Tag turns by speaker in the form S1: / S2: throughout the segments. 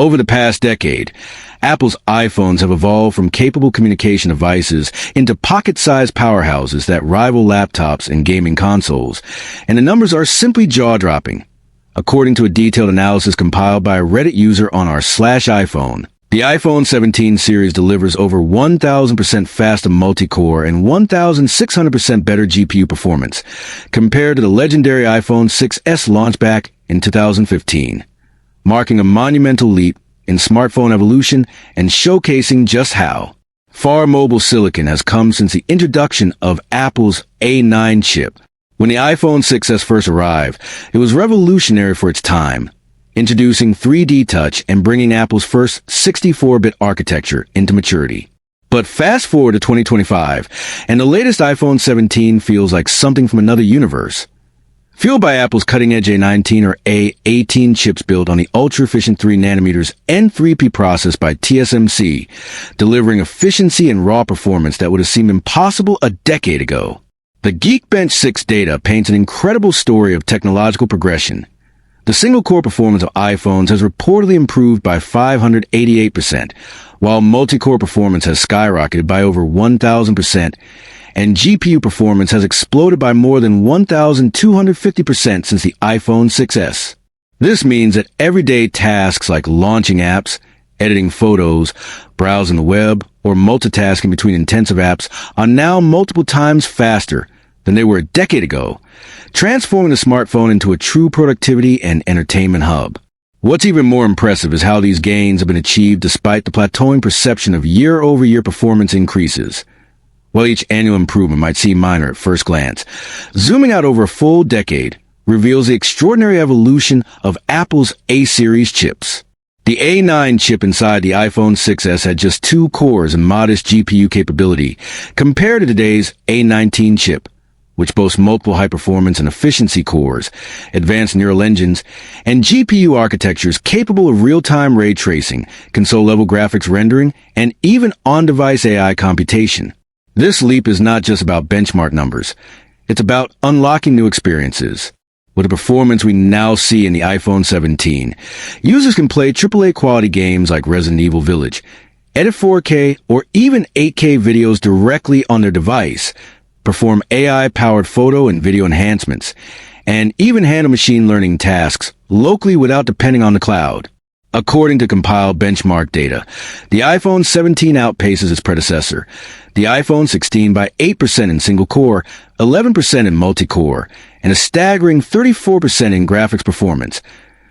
S1: Over the past decade, Apple's iPhones have evolved from capable communication devices into pocket-sized powerhouses that rival laptops and gaming consoles, and the numbers are simply jaw-dropping. According to a detailed analysis compiled by a Reddit user on r/iPhone, the iPhone 17 series delivers over 1,000% faster multi-core and 1,600% better GPU performance compared to the legendary iPhone 6s launch back in 2015, marking a monumental leap in smartphone evolution and showcasing just how far mobile silicon has come since the introduction of Apple's A9 chip. When the iPhone 6s first arrived, it was revolutionary for its time, introducing 3D touch and bringing Apple's first 64-bit architecture into maturity. But fast forward to 2025, and the latest iPhone 17 feels like something from another universe. Fueled by Apple's cutting-edge A19 or A18 chips built on the ultra-efficient 3nm N3P process by TSMC, delivering efficiency and raw performance that would have seemed impossible a decade ago. The Geekbench 6 data paints an incredible story of technological progression. The single-core performance of iPhones has reportedly improved by 588%, while multi-core performance has skyrocketed by over 1,000%, and GPU performance has exploded by more than 1,250% since the iPhone 6s. This means that everyday tasks like launching apps, editing photos, browsing the web, or multitasking between intensive apps are now multiple times faster than they were a decade ago, transforming the smartphone into a true productivity and entertainment hub. What's even more impressive is how these gains have been achieved despite the plateauing perception of year-over-year performance increases. While each annual improvement might seem minor at first glance, zooming out over a full decade reveals the extraordinary evolution of Apple's A-series chips. The A9 chip inside the iPhone 6s had just 2 cores and modest GPU capability, compared to today's A19 chip, which boasts multiple high-performance and efficiency cores, advanced neural engines, and GPU architectures capable of real-time ray tracing, console-level graphics rendering, and even on-device AI computation. This leap is not just about benchmark numbers. It's about unlocking new experiences. With the performance we now see in the iPhone 17, users can play AAA quality games like Resident Evil Village, edit 4K or even 8K videos directly on their device, perform AI-powered photo and video enhancements, and even handle machine learning tasks locally without depending on the cloud. According to compiled benchmark data, the iPhone 17 outpaces its predecessor, the iPhone 16 by 8% in single-core, 11% in multi-core, and a staggering 34% in graphics performance,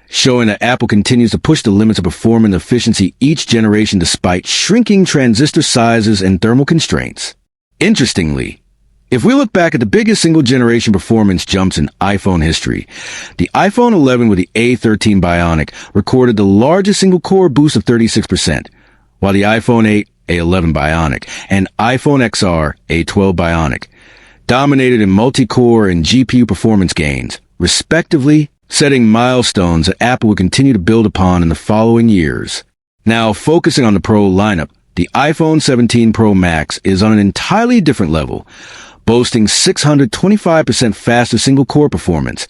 S1: showing that Apple continues to push the limits of performance and efficiency each generation despite shrinking transistor sizes and thermal constraints. Interestingly, if we look back at the biggest single-generation performance jumps in iPhone history, the iPhone 11 with the A13 Bionic recorded the largest single-core boost of 36%, while the iPhone 8 A11 Bionic and iPhone XR A12 Bionic dominated in multi-core and GPU performance gains, respectively, setting milestones that Apple will continue to build upon in the following years. Now, focusing on the Pro lineup, the iPhone 17 Pro Max is on an entirely different level, boasting 625% faster single-core performance,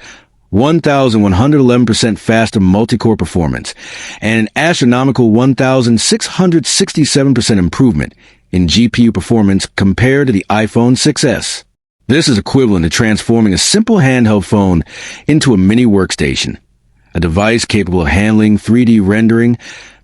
S1: 1,111% faster multi-core performance, and an astronomical 1,667% improvement in GPU performance compared to the iPhone 6s. This is equivalent to transforming a simple handheld phone into a mini workstation, a device capable of handling 3D rendering,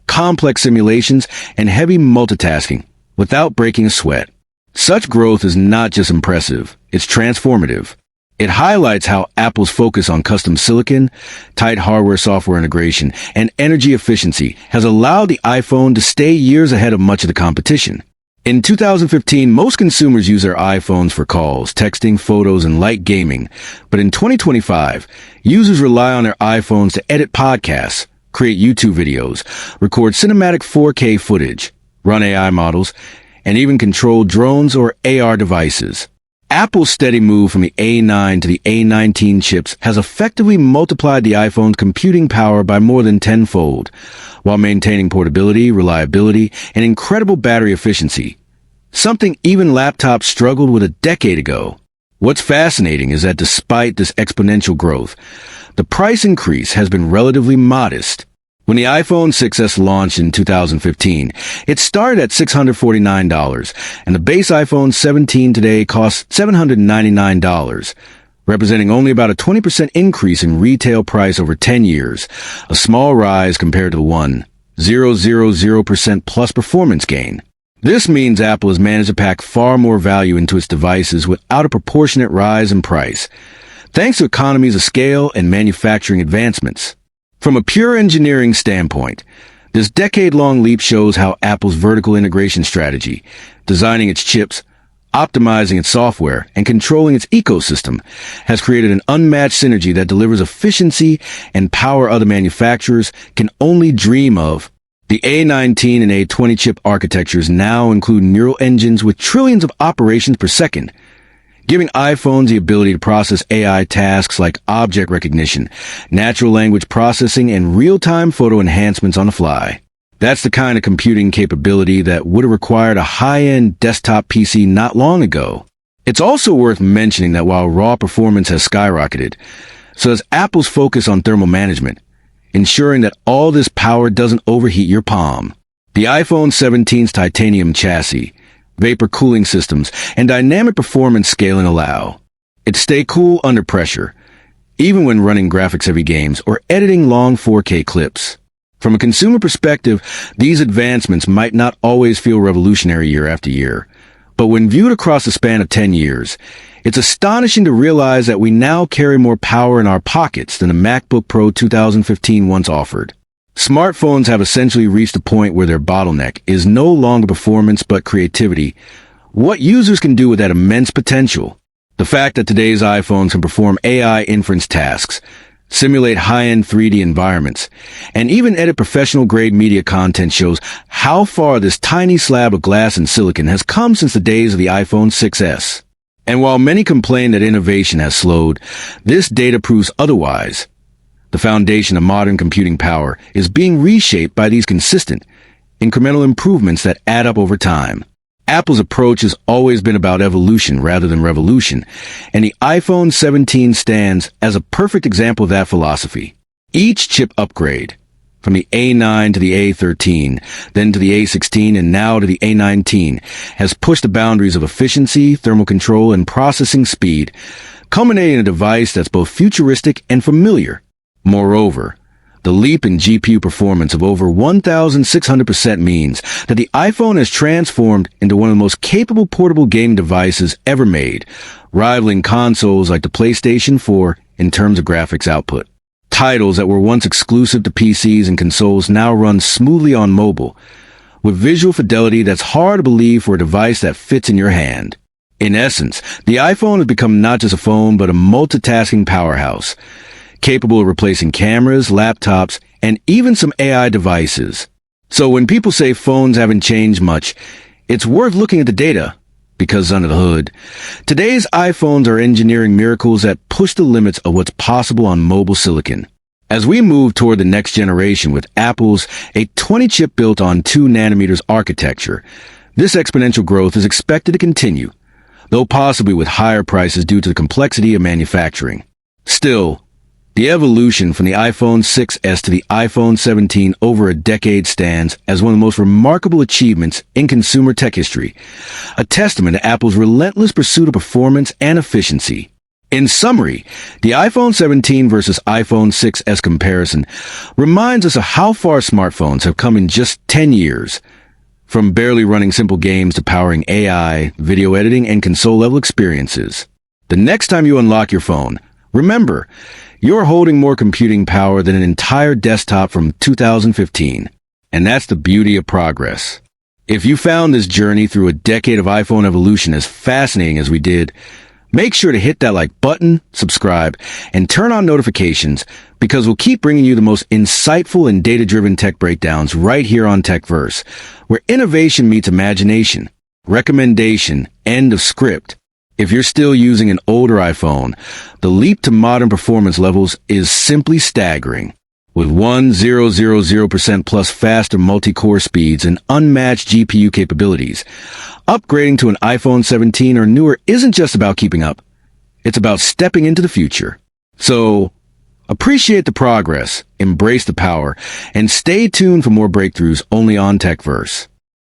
S1: complex simulations, and heavy multitasking without breaking a sweat. Such growth is not just impressive, it's transformative. It highlights how Apple's focus on custom silicon, tight hardware-software integration, and energy efficiency has allowed the iPhone to stay years ahead of much of the competition. In 2015, most consumers use their iPhones for calls, texting, photos, and light gaming. But in 2025, users rely on their iPhones to edit podcasts, create YouTube videos, record cinematic 4K footage, run AI models, and even control drones or AR devices. Apple's steady move from the A9 to the A19 chips has effectively multiplied the iPhone's computing power by more than tenfold, while maintaining portability, reliability, and incredible battery efficiency, something even laptops struggled with a decade ago. What's fascinating is that despite this exponential growth, the price increase has been relatively modest. When the iPhone 6S launched in 2015, it started at $649, and the base iPhone 17 today costs $799, representing only about a 20% increase in retail price over 10 years, a small rise compared to the 1,000% plus performance gain. This means Apple has managed to pack far more value into its devices without a proportionate rise in price, thanks to economies of scale and manufacturing advancements. From a pure engineering standpoint, this decade-long leap shows how Apple's vertical integration strategy, designing its chips, optimizing its software, and controlling its ecosystem, has created an unmatched synergy that delivers efficiency and power other manufacturers can only dream of. The A19 and A20 chip architectures now include neural engines with trillions of operations per second, giving iPhones the ability to process AI tasks like object recognition, natural language processing, and real-time photo enhancements on the fly. That's the kind of computing capability that would have required a high-end desktop PC not long ago. It's also worth mentioning that while raw performance has skyrocketed, so has Apple's focus on thermal management, ensuring that all this power doesn't overheat your palm. The iPhone 17's titanium chassis, vapor cooling systems, and dynamic performance scaling allow it to stay cool under pressure, even when running graphics-heavy games or editing long 4K clips. From a consumer perspective, these advancements might not always feel revolutionary year after year, but when viewed across the span of 10 years, it's astonishing to realize that we now carry more power in our pockets than the MacBook Pro 2015 once offered. Smartphones have essentially reached a point where their bottleneck is no longer performance but creativity, what users can do with that immense potential. The fact that today's iPhones can perform AI inference tasks, simulate high-end 3D environments, and even edit professional-grade media content shows how far this tiny slab of glass and silicon has come since the days of the iPhone 6S. And while many complain that innovation has slowed, this data proves otherwise. The foundation of modern computing power is being reshaped by these consistent, incremental improvements that add up over time. Apple's approach has always been about evolution rather than revolution, and the iPhone 17 stands as a perfect example of that philosophy. Each chip upgrade, from the A9 to the A13, then to the A16, and now to the A19, has pushed the boundaries of efficiency, thermal control, and processing speed, culminating in a device that's both futuristic and familiar. Moreover, the leap in GPU performance of over 1,600% means that the iPhone has transformed into one of the most capable portable gaming devices ever made, rivaling consoles like the PlayStation 4 in terms of graphics output. Titles that were once exclusive to PCs and consoles now run smoothly on mobile, with visual fidelity that's hard to believe for a device that fits in your hand. In essence, the iPhone has become not just a phone but a multitasking powerhouse, capable of replacing cameras, laptops, and even some AI devices. So when people say phones haven't changed much, it's worth looking at the data, because under the hood, today's iPhones are engineering miracles that push the limits of what's possible on mobile silicon. As we move toward the next generation with Apple's A20 chip built on 2 nanometers architecture, this exponential growth is expected to continue, though possibly with higher prices due to the complexity of manufacturing. Still, the evolution from the iPhone 6S to the iPhone 17 over a decade stands as one of the most remarkable achievements in consumer tech history, a testament to Apple's relentless pursuit of performance and efficiency. In summary, the iPhone 17 versus iPhone 6S comparison reminds us of how far smartphones have come in just 10 years, from barely running simple games to powering AI, video editing, and console-level experiences. The next time you unlock your phone, remember, you're holding more computing power than an entire desktop from 2015. And that's the beauty of progress. If you found this journey through a decade of iPhone evolution as fascinating as we did, make sure to hit that like button, subscribe, and turn on notifications, because we'll keep bringing you the most insightful and data-driven tech breakdowns right here on TechVerse, where innovation meets imagination. Recommendation, end of script. If you're still using an older iPhone, the leap to modern performance levels is simply staggering. With 1,000% plus faster multi-core speeds and unmatched GPU capabilities, upgrading to an iPhone 17 or newer isn't just about keeping up. It's about stepping into the future. So, Appreciate the progress, embrace the power, and stay tuned for more breakthroughs only on TechVerse.